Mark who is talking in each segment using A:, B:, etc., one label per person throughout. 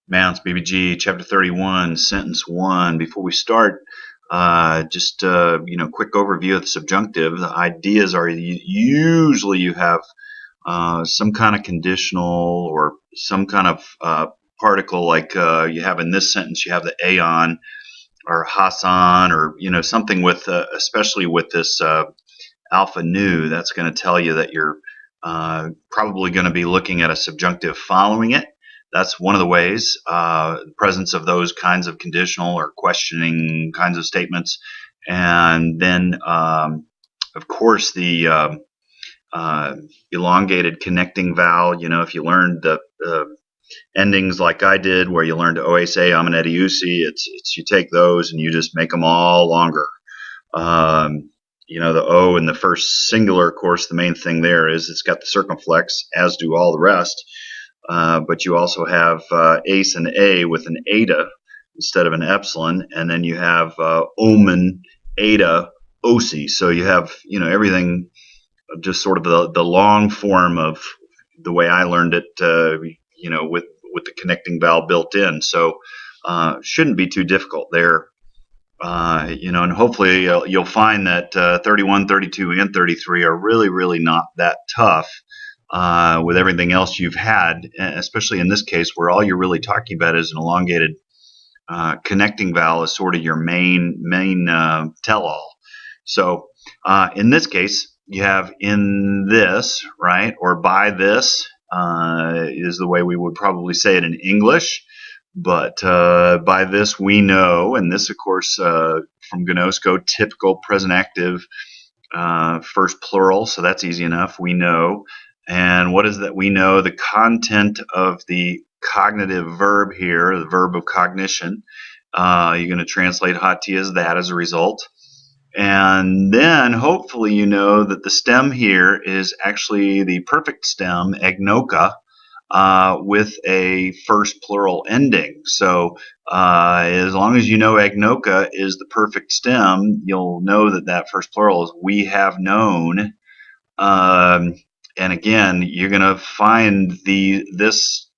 A: Mounce, BBG, chapter 31, sentence 1. Before we start, just quick overview of the subjunctive. The ideas are usually you have some kind of conditional or some kind of particle, like you have in this sentence. You have the aon or Hassan, or something with, especially with this alpha nu. That's going to tell you that you're probably going to be looking at a subjunctive following it. That's one of the ways, the presence of those kinds of conditional or questioning kinds of statements. And then, of course, the elongated connecting vowel. If you learned the endings like I did, where you learned oase, amenetiusi, it's you take those and you just make them all longer. The O in the first singular, of course, the main thing there is it's got the circumflex, as do all the rest. But you also have ace and a with an eta instead of an epsilon, and then you have omen, eta, osi. So you have everything just sort of the long form of the way I learned it. With the connecting vowel built in. So shouldn't be too difficult there. And hopefully you'll find that 31, 32, and 33 are really, really not that tough with everything else you've had, especially in this case where all you're really talking about is an elongated connecting vowel is sort of your main tell-all. So in this case, you have in this, right, or by this is the way we would probably say it in English. But by this we know, and this, of course, from Gnosko, typical present active first plural, so that's easy enough. We know. And what is that we know? The content of the cognitive verb here, the verb of cognition. You're going to translate hati as that as a result. And then hopefully you know that the stem here is actually the perfect stem, egnoka, with a first plural ending. So as long as you know egnoka is the perfect stem, you'll know that that first plural is we have known. And again, you're going to find this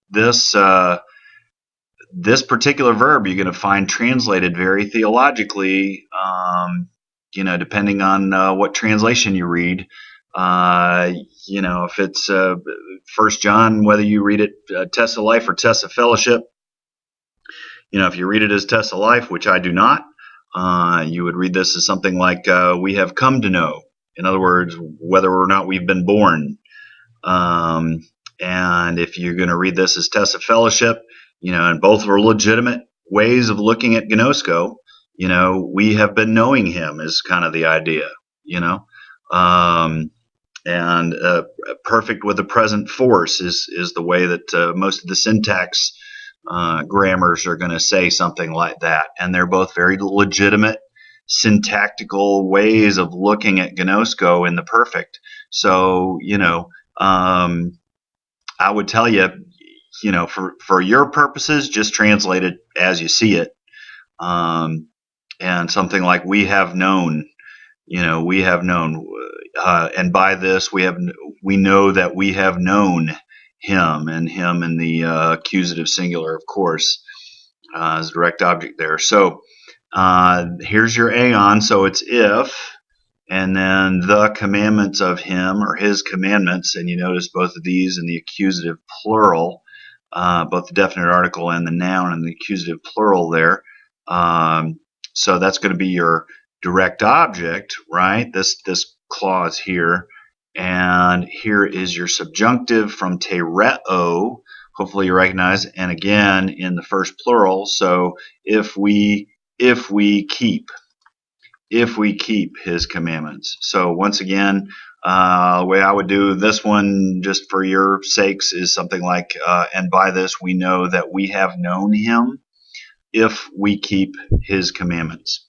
A: particular verb you're going to find translated very theologically, depending on what translation you read. If it's 1 John, whether you read it Test of Life or Test of Fellowship, if you read it as Test of Life, which I do not, you would read this as something like we have come to know. In other words, whether or not we've been born. And if you're going to read this as Test of Fellowship, and both are legitimate ways of looking at Gnosko, we have been knowing him is kind of the idea, and perfect with the present force is the way that most of the syntax grammars are going to say something like that. And they're both very legitimate syntactical ways of looking at Gnosko in the perfect. So, I would tell you, for your purposes, just translate it as you see it. And something like we have known, we have known, and by this we know that we have known him, and him in the accusative singular, of course, as direct object there. So here's your aeon, so it's if, and then the commandments of him, or his commandments, and you notice both of these in the accusative plural, both the definite article and the noun in the accusative plural there. So that's going to be your direct object, right? This clause here. And here is your subjunctive from tereo. Hopefully you recognize, and again in the first plural. So if we keep his commandments. So once again, the way I would do this one, just for your sakes, is something like, and by this we know that we have known him if we keep his commandments.